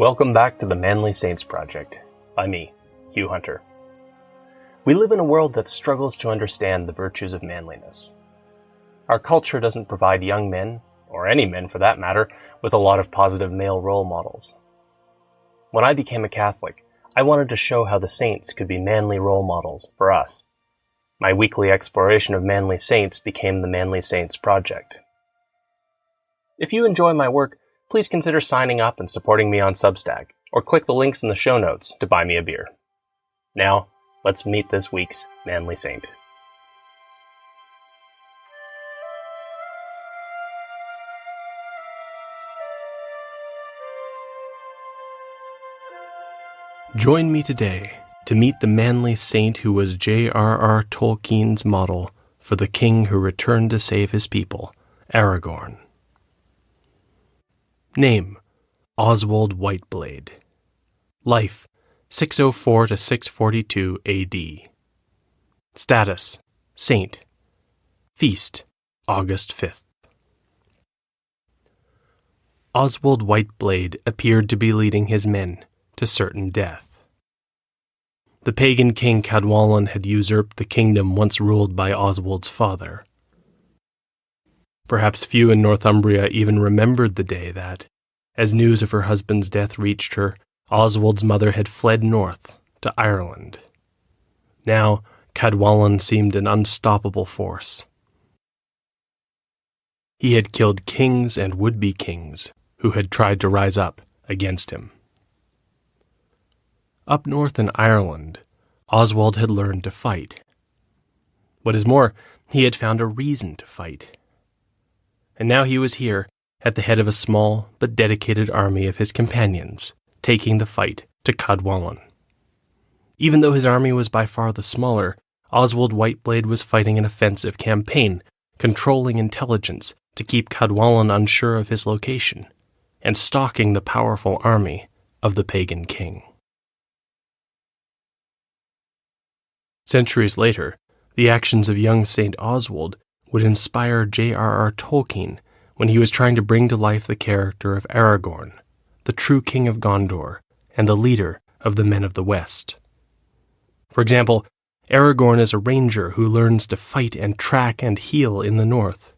Welcome back to the Manly Saints Project, by me, Hugh Hunter. We live in a world that struggles to understand the virtues of manliness. Our culture doesn't provide young men, or any men for that matter, with a lot of positive male role models. When I became a Catholic, I wanted to show how the saints could be manly role models for us. My weekly exploration of manly saints became the Manly Saints Project. If you enjoy my work, please consider signing up and supporting me on Substack, or click the links in the show notes to buy me a beer. Now, let's meet this week's Manly Saint. Join me today to meet the manly saint who was J.R.R. Tolkien's model for the king who returned to save his people, Aragorn. Name: Oswald Whiteblade. Life: 604 to 642 A.D. Status: Saint. Feast: August 5th. Oswald Whiteblade appeared to be leading his men to certain death. The pagan king Cadwallon had usurped the kingdom once ruled by Oswald's father. Perhaps few in Northumbria even remembered the day that, as news of her husband's death reached her, Oswald's mother had fled north to Ireland. Now, Cadwallon seemed an unstoppable force. He had killed kings and would-be kings who had tried to rise up against him. Up north in Ireland, Oswald had learned to fight. What is more, he had found a reason to fight. And now he was here, at the head of a small but dedicated army of his companions, taking the fight to Cadwallon. Even though his army was by far the smaller, Oswald Whiteblade was fighting an offensive campaign, controlling intelligence to keep Cadwallon unsure of his location, and stalking the powerful army of the pagan king. Centuries later, the actions of young Saint Oswald would inspire J.R.R. Tolkien when he was trying to bring to life the character of Aragorn, the true king of Gondor and the leader of the Men of the West. For example, Aragorn is a ranger who learns to fight and track and heal in the north.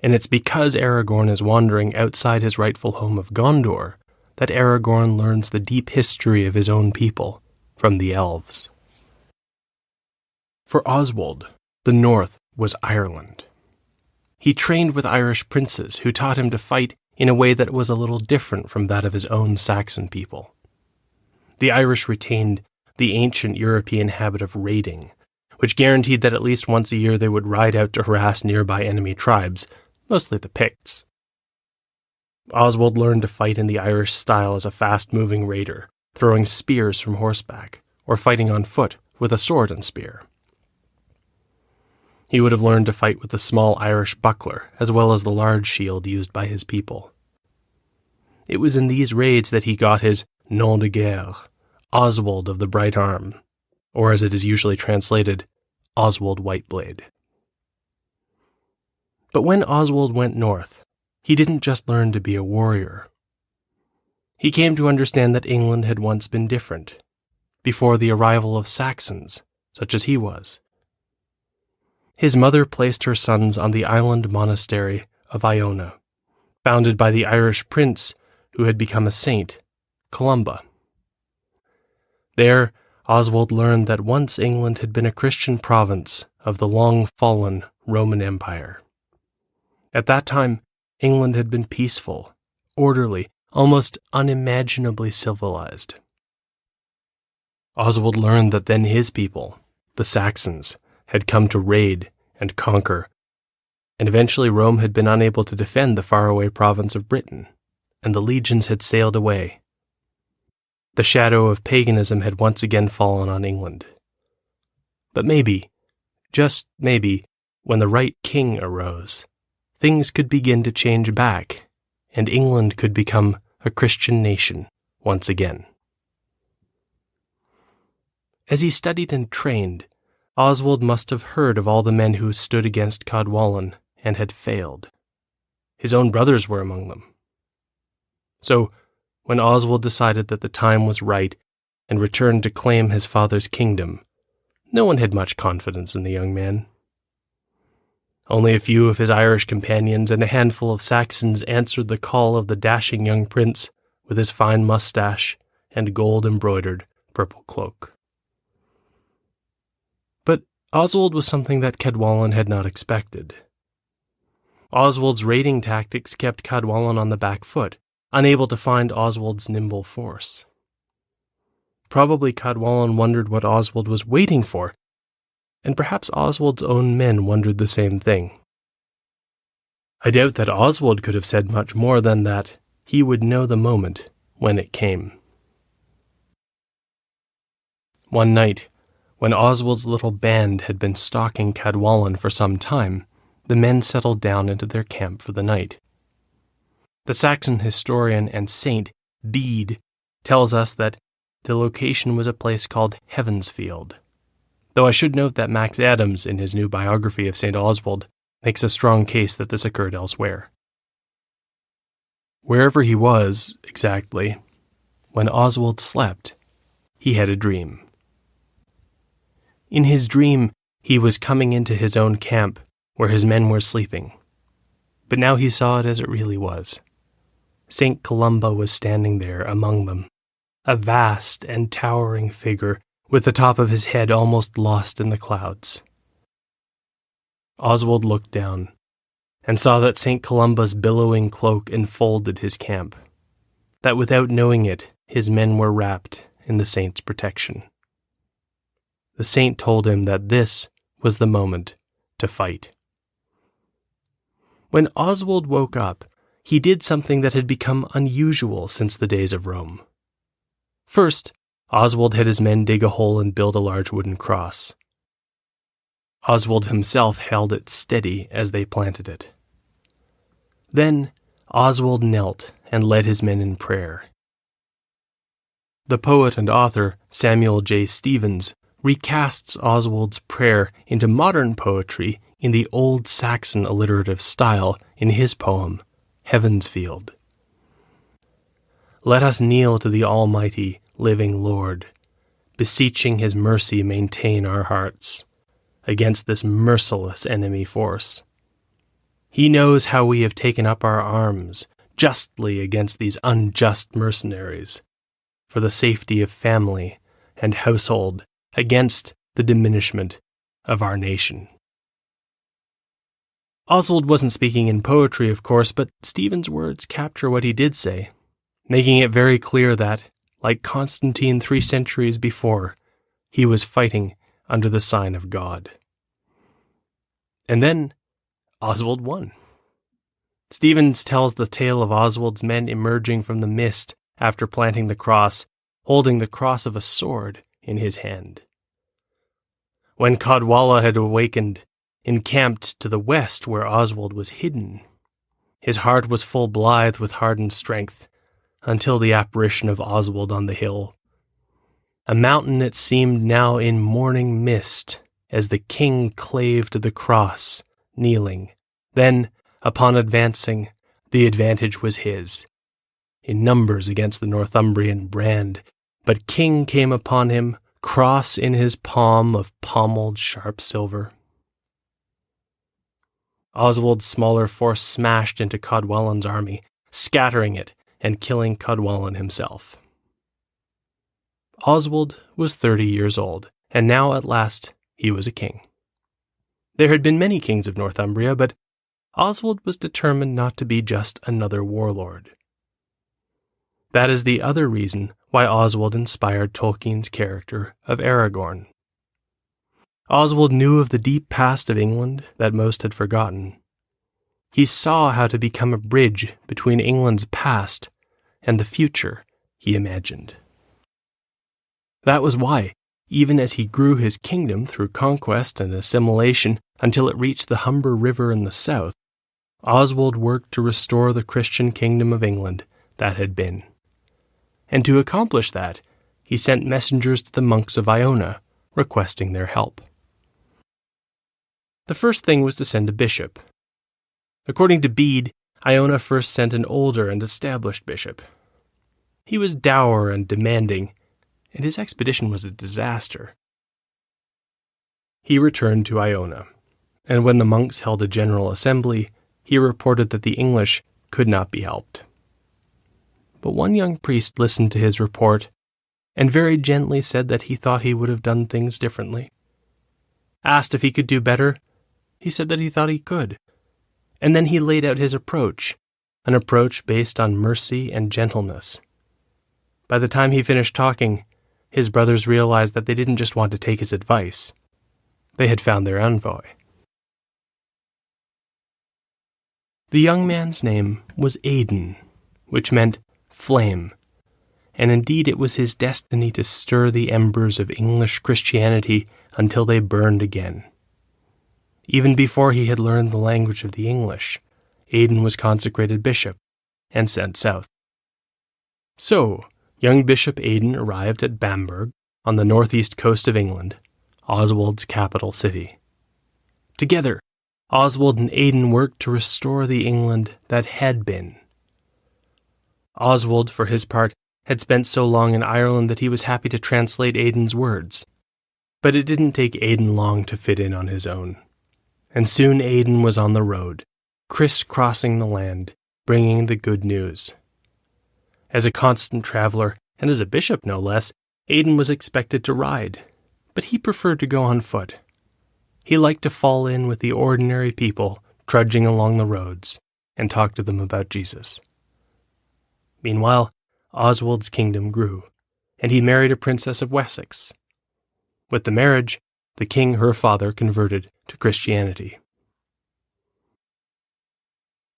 And it's because Aragorn is wandering outside his rightful home of Gondor that Aragorn learns the deep history of his own people from the elves. For Oswald, the north was Ireland. He trained with Irish princes who taught him to fight in a way that was a little different from that of his own Saxon people. The Irish retained the ancient European habit of raiding, which guaranteed that at least once a year they would ride out to harass nearby enemy tribes, mostly the Picts. Oswald learned to fight in the Irish style as a fast-moving raider, throwing spears from horseback, or fighting on foot with a sword and spear. He would have learned to fight with the small Irish buckler, as well as the large shield used by his people. It was in these raids that he got his nom de guerre, Oswald of the Bright Arm, or as it is usually translated, Oswald Whiteblade. But when Oswald went north, he didn't just learn to be a warrior. He came to understand that England had once been different, before the arrival of Saxons, such as he was. His mother placed her sons on the island monastery of Iona, founded by the Irish prince who had become a saint, Columba. There, Oswald learned that once England had been a Christian province of the long-fallen Roman Empire. At that time, England had been peaceful, orderly, almost unimaginably civilized. Oswald learned that then his people, the Saxons, had come to raid and conquer, and eventually Rome had been unable to defend the faraway province of Britain, and the legions had sailed away. The shadow of paganism had once again fallen on England. But maybe, just maybe, when the right king arose, things could begin to change back, and England could become a Christian nation once again. As he studied and trained, Oswald must have heard of all the men who stood against Cadwallon and had failed. His own brothers were among them. So, when Oswald decided that the time was right and returned to claim his father's kingdom, no one had much confidence in the young man. Only a few of his Irish companions and a handful of Saxons answered the call of the dashing young prince with his fine mustache and gold-embroidered purple cloak. But Oswald was something that Cadwallon had not expected. Oswald's raiding tactics kept Cadwallon on the back foot, unable to find Oswald's nimble force. Probably Cadwallon wondered what Oswald was waiting for, and perhaps Oswald's own men wondered the same thing. I doubt that Oswald could have said much more than that he would know the moment when it came. One night, when Oswald's little band had been stalking Cadwallon for some time, the men settled down into their camp for the night. The Saxon historian and saint, Bede, tells us that the location was a place called Heavensfield, though I should note that Max Adams, in his new biography of St. Oswald, makes a strong case that this occurred elsewhere. Wherever he was, exactly, when Oswald slept, he had a dream. In his dream, he was coming into his own camp, where his men were sleeping. But now he saw it as it really was. St. Columba was standing there among them, a vast and towering figure with the top of his head almost lost in the clouds. Oswald looked down and saw that St. Columba's billowing cloak enfolded his camp, that without knowing it, his men were wrapped in the saint's protection. The saint told him that this was the moment to fight. When Oswald woke up, he did something that had become unusual since the days of Rome. First, Oswald had his men dig a hole and build a large wooden cross. Oswald himself held it steady as they planted it. Then, Oswald knelt and led his men in prayer. The poet and author Samuel J. Stevens recasts Oswald's prayer into modern poetry in the old Saxon alliterative style in his poem, Heavensfield. Let us kneel to the Almighty, living Lord, beseeching His mercy maintain our hearts against this merciless enemy force. He knows how we have taken up our arms justly against these unjust mercenaries, for the safety of family and household against the diminishment of our nation. Oswald wasn't speaking in poetry, of course, but Stephen's words capture what he did say, making it very clear that, like Constantine 3 centuries before, he was fighting under the sign of God. And then Oswald won. Stevens tells the tale of Oswald's men emerging from the mist after planting the cross, holding the cross of a sword in his hand. When Cadwalla had awakened, encamped to the west where Oswald was hidden, his heart was full blithe with hardened strength, until the apparition of Oswald on the hill. A mountain it seemed now in morning mist, as the king clave to the cross, kneeling. Then, upon advancing, the advantage was his, in numbers against the Northumbrian brand, but king came upon him, cross in his palm of pommelled sharp silver. Oswald's smaller force smashed into Cadwallon's army, scattering it and killing Cadwallon himself. Oswald was 30 years old, and now at last he was a king. There had been many kings of Northumbria, but Oswald was determined not to be just another warlord. That is the other reason why Oswald inspired Tolkien's character of Aragorn. Oswald knew of the deep past of England that most had forgotten. He saw how to become a bridge between England's past and the future he imagined. That was why, even as he grew his kingdom through conquest and assimilation until it reached the Humber River in the south, Oswald worked to restore the Christian kingdom of England that had been. And to accomplish that, he sent messengers to the monks of Iona, requesting their help. The first thing was to send a bishop. According to Bede, Iona first sent an older and established bishop. He was dour and demanding, and his expedition was a disaster. He returned to Iona, and when the monks held a general assembly, he reported that the English could not be helped. But one young priest listened to his report and very gently said that he thought he would have done things differently. Asked if he could do better, he said that he thought he could. And then he laid out his approach, an approach based on mercy and gentleness. By the time he finished talking, his brothers realized that they didn't just want to take his advice. They had found their envoy. The young man's name was Aidan, which meant flame, and indeed it was his destiny to stir the embers of English Christianity until they burned again. Even before he had learned the language of the English, Aidan was consecrated bishop and sent south. So, young Bishop Aidan arrived at Bamberg on the northeast coast of England, Oswald's capital city. Together, Oswald and Aidan worked to restore the England that had been. Oswald, for his part, had spent so long in Ireland that he was happy to translate Aidan's words. But it didn't take Aidan long to fit in on his own. And soon Aidan was on the road, crisscrossing the land, bringing the good news. As a constant traveler, and as a bishop no less, Aidan was expected to ride, but he preferred to go on foot. He liked to fall in with the ordinary people trudging along the roads and talk to them about Jesus. Meanwhile, Oswald's kingdom grew, and he married a princess of Wessex. With the marriage, the king, her father, converted to Christianity.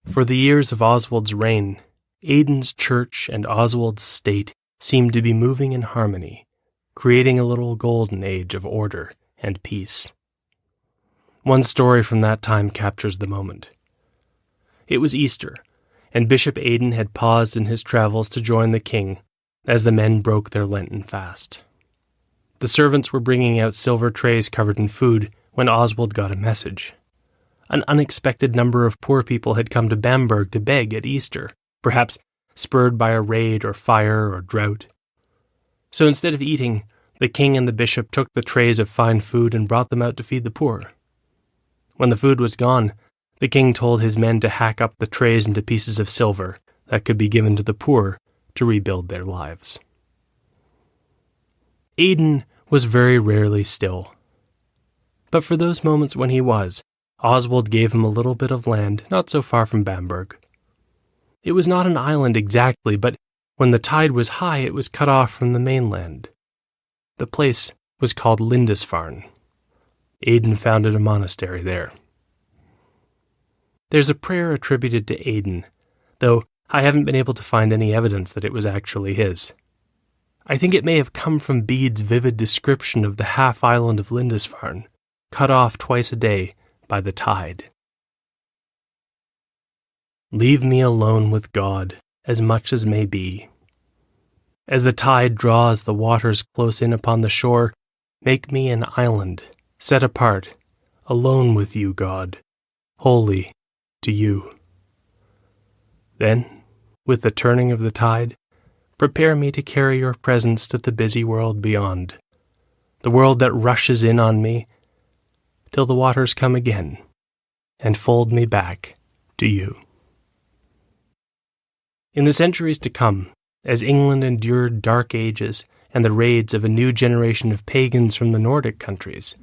For the years of Oswald's reign, Aidan's church and Oswald's state seemed to be moving in harmony, creating a little golden age of order and peace. One story from that time captures the moment. It was Easter, and Bishop Aidan had paused in his travels to join the king as the men broke their Lenten fast. The servants were bringing out silver trays covered in food when Oswald got a message. An unexpected number of poor people had come to Bamberg to beg at Easter, perhaps spurred by a raid or fire or drought. So instead of eating, the king and the bishop took the trays of fine food and brought them out to feed the poor. When the food was gone, the king told his men to hack up the trays into pieces of silver that could be given to the poor to rebuild their lives. Aidan was very rarely still. But for those moments when he was, Oswald gave him a little bit of land not so far from Bamberg. It was not an island exactly, but when the tide was high it was cut off from the mainland. The place was called Lindisfarne. Aidan founded a monastery there. There's a prayer attributed to Aidan, though I haven't been able to find any evidence that it was actually his. I think it may have come from Bede's vivid description of the half-island of Lindisfarne, cut off twice a day by the tide. Leave me alone with God, as much as may be. As the tide draws the waters close in upon the shore, make me an island, set apart, alone with you, God, holy to you. Then, with the turning of the tide, prepare me to carry your presence to the busy world beyond, the world that rushes in on me, till the waters come again and fold me back to you. In the centuries to come, as England endured dark ages and the raids of a new generation of pagans from the Nordic countries,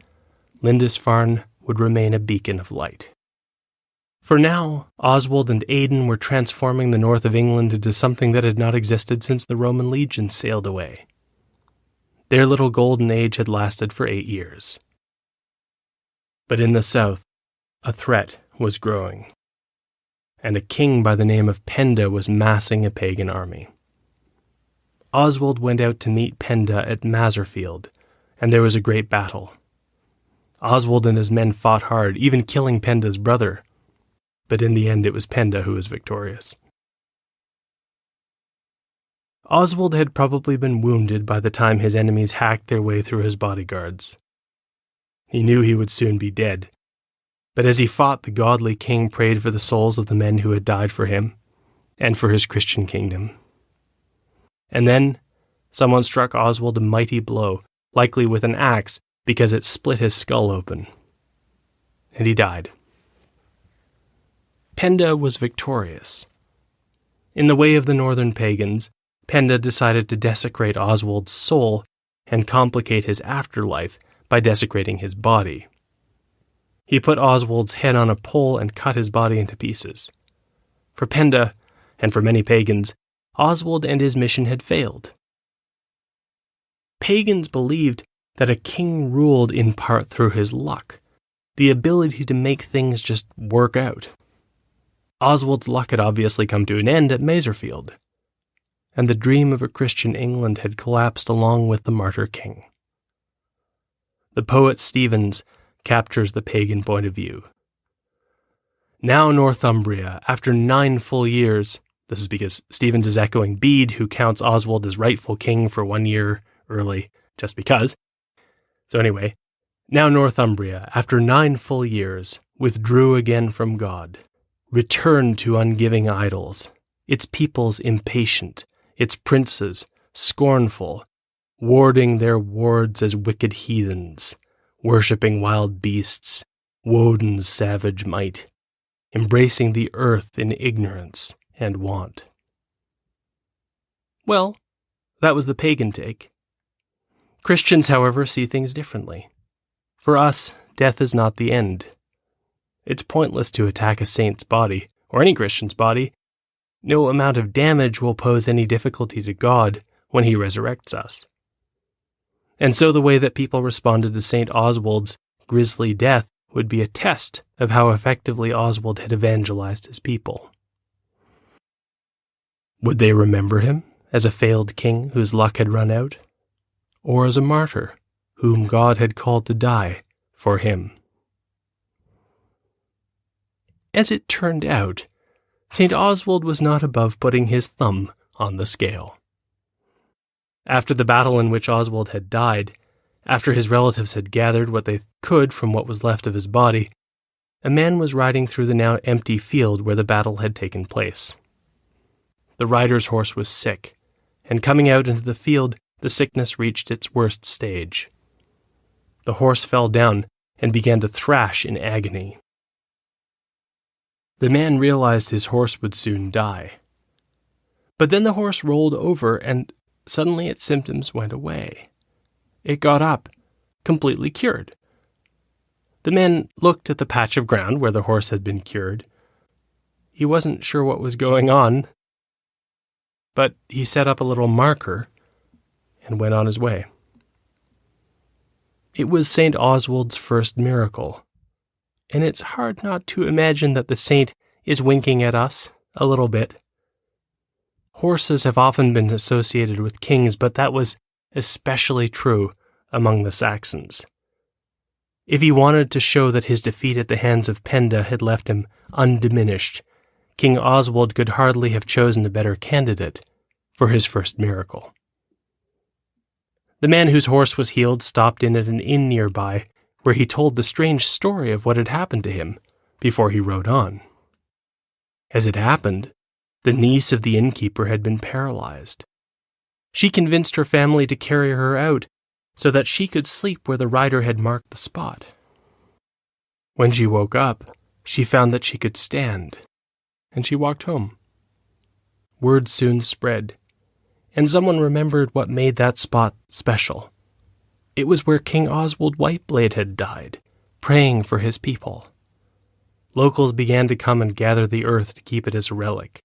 Lindisfarne would remain a beacon of light. For now, Oswald and Aidan were transforming the north of England into something that had not existed since the Roman legions sailed away. Their little golden age had lasted for 8 years. But in the south, a threat was growing, and a king by the name of Penda was massing a pagan army. Oswald went out to meet Penda at Maserfield, and there was a great battle. Oswald and his men fought hard, even killing Penda's brother, but in the end it was Penda who was victorious. Oswald had probably been wounded by the time his enemies hacked their way through his bodyguards. He knew he would soon be dead, but as he fought, the godly king prayed for the souls of the men who had died for him and for his Christian kingdom. And then someone struck Oswald a mighty blow, likely with an axe, because it split his skull open. And he died. Penda was victorious. In the way of the northern pagans, Penda decided to desecrate Oswald's soul and complicate his afterlife by desecrating his body. He put Oswald's head on a pole and cut his body into pieces. For Penda, and for many pagans, Oswald and his mission had failed. Pagans believed that a king ruled in part through his luck, the ability to make things just work out. Oswald's luck had obviously come to an end at Maserfield, and the dream of a Christian England had collapsed along with the martyr king. The poet Stephens captures the pagan point of view. Now Northumbria, after 9 full years, this is because Stephens is echoing Bede, who counts Oswald as rightful king for 1 year early, just because. So anyway, now Northumbria, after 9 full years, withdrew again from God, returned to ungiving idols, its peoples impatient, its princes scornful, warding their wards as wicked heathens, worshipping wild beasts, Woden's savage might, embracing the earth in ignorance and want. Well, that was the pagan take. Christians, however, see things differently. For us, death is not the end. It's pointless to attack a saint's body, or any Christian's body. No amount of damage will pose any difficulty to God when he resurrects us. And so the way that people responded to St. Oswald's grisly death would be a test of how effectively Oswald had evangelized his people. Would they remember him as a failed king whose luck had run out, or as a martyr whom God had called to die for him? As it turned out, St. Oswald was not above putting his thumb on the scale. After the battle in which Oswald had died, after his relatives had gathered what they could from what was left of his body, a man was riding through the now empty field where the battle had taken place. The rider's horse was sick, and coming out into the field, the sickness reached its worst stage. The horse fell down and began to thrash in agony. The man realized his horse would soon die. But then the horse rolled over and suddenly its symptoms went away. It got up, completely cured. The man looked at the patch of ground where the horse had been cured. He wasn't sure what was going on, but he set up a little marker and went on his way. It was St. Oswald's first miracle, and it's hard not to imagine that the saint is winking at us a little bit. Horses have often been associated with kings, but that was especially true among the Saxons. If he wanted to show that his defeat at the hands of Penda had left him undiminished, King Oswald could hardly have chosen a better candidate for his first miracle. The man whose horse was healed stopped in at an inn nearby, where he told the strange story of what had happened to him before he rode on. As it happened, the niece of the innkeeper had been paralyzed. She convinced her family to carry her out so that she could sleep where the rider had marked the spot. When she woke up, she found that she could stand, and she walked home. Word soon spread, and someone remembered what made that spot special. It was where King Oswald Whiteblade had died, praying for his people. Locals began to come and gather the earth to keep it as a relic.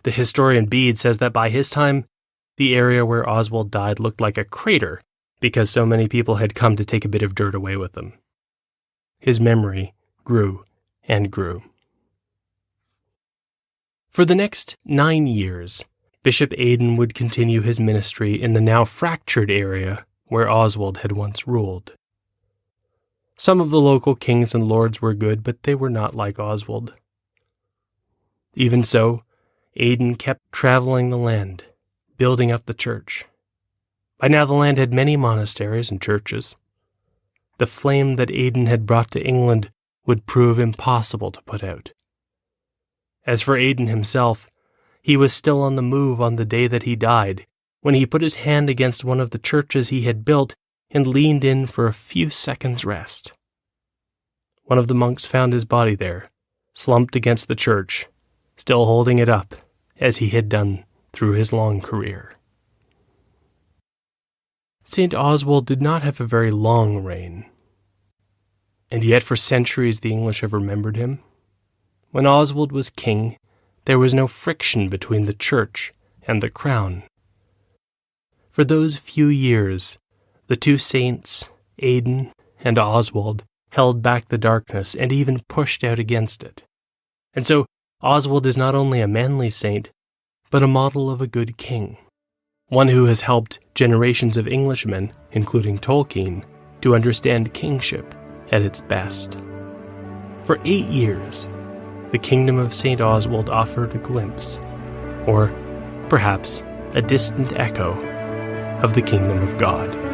The historian Bede says that by his time, the area where Oswald died looked like a crater because so many people had come to take a bit of dirt away with them. His memory grew and grew. For the next 9 years, Bishop Aidan would continue his ministry in the now fractured area where Oswald had once ruled. Some of the local kings and lords were good, but they were not like Oswald. Even so, Aidan kept traveling the land, building up the church. By now the land had many monasteries and churches. The flame that Aidan had brought to England would prove impossible to put out. As for Aidan himself, he was still on the move on the day that he died, when he put his hand against one of the churches he had built and leaned in for a few seconds' rest. One of the monks found his body there, slumped against the church, still holding it up, as he had done through his long career. St. Oswald did not have a very long reign, and yet for centuries the English have remembered him. When Oswald was king, there was no friction between the church and the crown. For those few years, the two saints, Aidan and Oswald, held back the darkness and even pushed out against it. And so Oswald is not only a manly saint, but a model of a good king, one who has helped generations of Englishmen, including Tolkien, to understand kingship at its best. For 8 years, the kingdom of St. Oswald offered a glimpse, or perhaps a distant echo, of the kingdom of God.